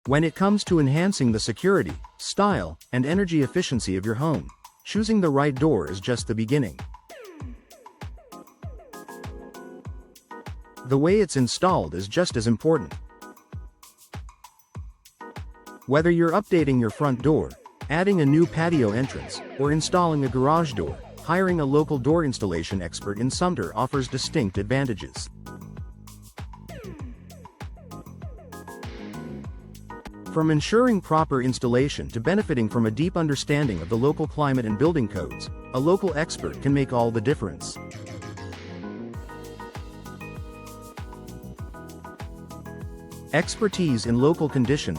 When it comes to enhancing the security, style, and energy efficiency of your home, choosing the right door is just the beginning. The way it's installed is just as important. Whether you're updating your front door, adding a new patio entrance, or installing a garage door, hiring a local door installation expert in Sumter offers distinct advantages. From ensuring proper installation to benefiting from a deep understanding of the local climate and building codes, a local expert can make all the difference. Expertise in local condition.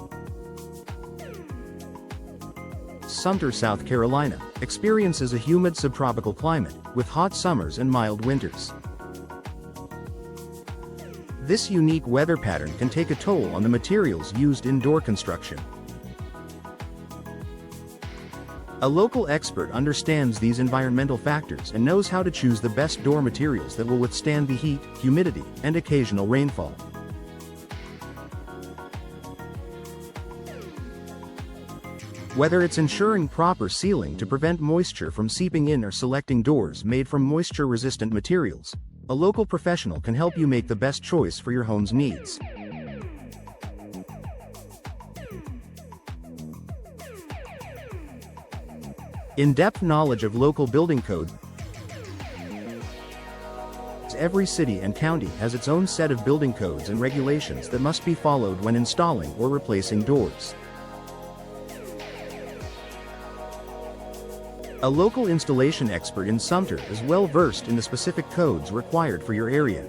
Sumter, South Carolina, experiences a humid subtropical climate, with hot summers and mild winters. This unique weather pattern can take a toll on the materials used in door construction. A local expert understands these environmental factors and knows how to choose the best door materials that will withstand the heat, humidity, and occasional rainfall. Whether it's ensuring proper sealing to prevent moisture from seeping in or selecting doors made from moisture-resistant materials, a local professional can help you make the best choice for your home's needs. In-depth knowledge of local building code. Every city and county has its own set of building codes and regulations that must be followed when installing or replacing doors. A local installation expert in Sumter is well versed in the specific codes required for your area.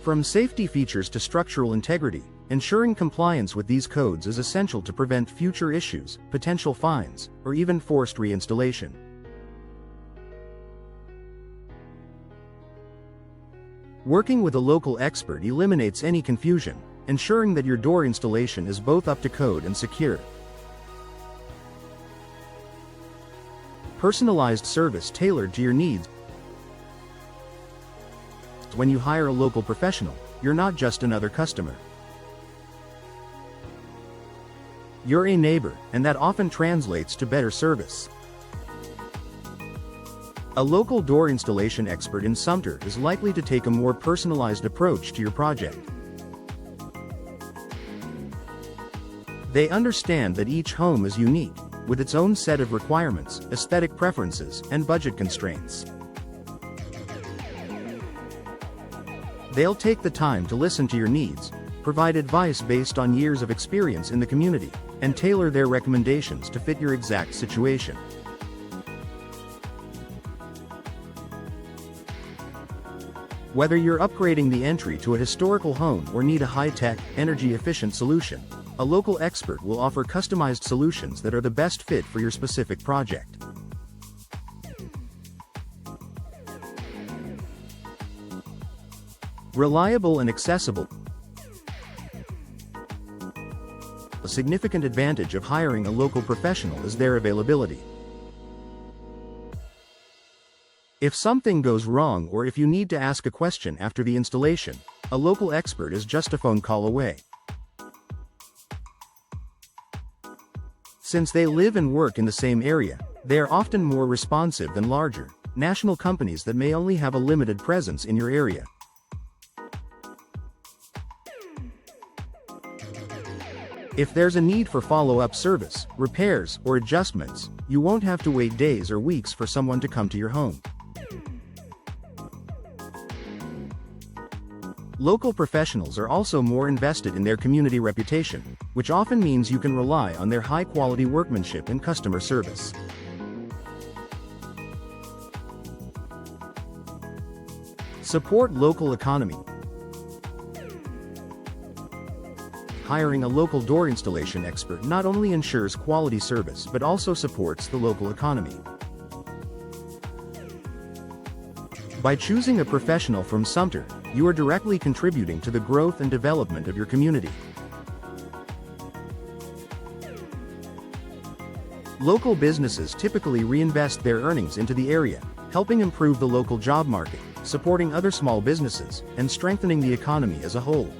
From safety features to structural integrity, ensuring compliance with these codes is essential to prevent future issues, potential fines, or even forced reinstallation. Working with a local expert eliminates any confusion, ensuring that your door installation is both up to code and secure. Personalized service tailored to your needs. When you hire a local professional, you're not just another customer. You're a neighbor, and that often translates to better service. A local door installation expert in Sumter is likely to take a more personalized approach to your project. They understand that each home is unique, with its own set of requirements, aesthetic preferences, and budget constraints. They'll take the time to listen to your needs, provide advice based on years of experience in the community, and tailor their recommendations to fit your exact situation. Whether you're upgrading the entry to a historical home or need a high-tech, energy-efficient solution, a local expert will offer customized solutions that are the best fit for your specific project. Reliable and accessible. A significant advantage of hiring a local professional is their availability. If something goes wrong or if you need to ask a question after the installation, a local expert is just a phone call away. Since they live and work in the same area, they are often more responsive than larger, national companies that may only have a limited presence in your area. If there's a need for follow-up service, repairs, or adjustments, you won't have to wait days or weeks for someone to come to your home. Local professionals are also more invested in their community reputation, which often means you can rely on their high-quality workmanship and customer service. Support local economy. Hiring a local door installation expert not only ensures quality service but also supports the local economy. By choosing a professional from Sumter, you are directly contributing to the growth and development of your community. Local businesses typically reinvest their earnings into the area, helping improve the local job market, supporting other small businesses, and strengthening the economy as a whole.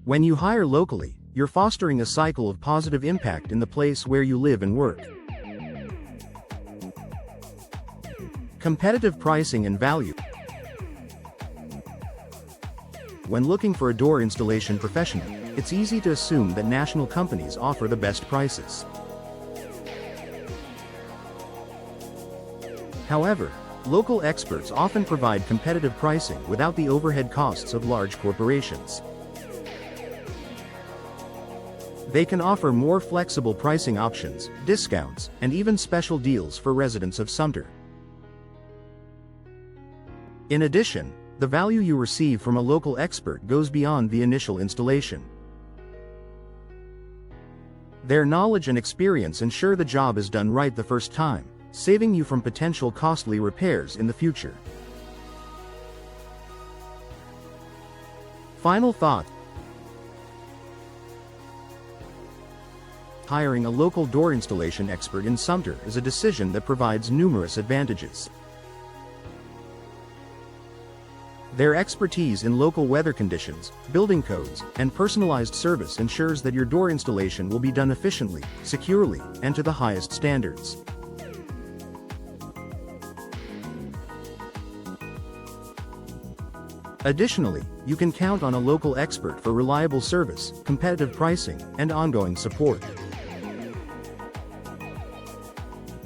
When you hire locally, you're fostering a cycle of positive impact in the place where you live and work. Competitive pricing and value. When looking for a door installation professional, it's easy to assume that national companies offer the best prices. However, local experts often provide competitive pricing without the overhead costs of large corporations. They can offer more flexible pricing options, discounts, and even special deals for residents of Sumter. In addition, the value you receive from a local expert goes beyond the initial installation. Their knowledge and experience ensure the job is done right the first time, saving you from potential costly repairs in the future. Final thought. Hiring a local door installation expert in Sumter is a decision that provides numerous advantages. Their expertise in local weather conditions, building codes, and personalized service ensures that your door installation will be done efficiently, securely, and to the highest standards. Additionally, you can count on a local expert for reliable service, competitive pricing, and ongoing support.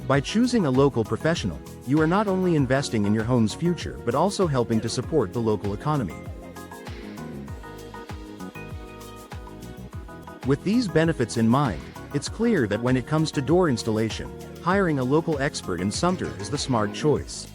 By choosing a local professional, you are not only investing in your home's future but also helping to support the local economy. With these benefits in mind, it's clear that when it comes to door installation, hiring a local expert in Sumter is the smart choice.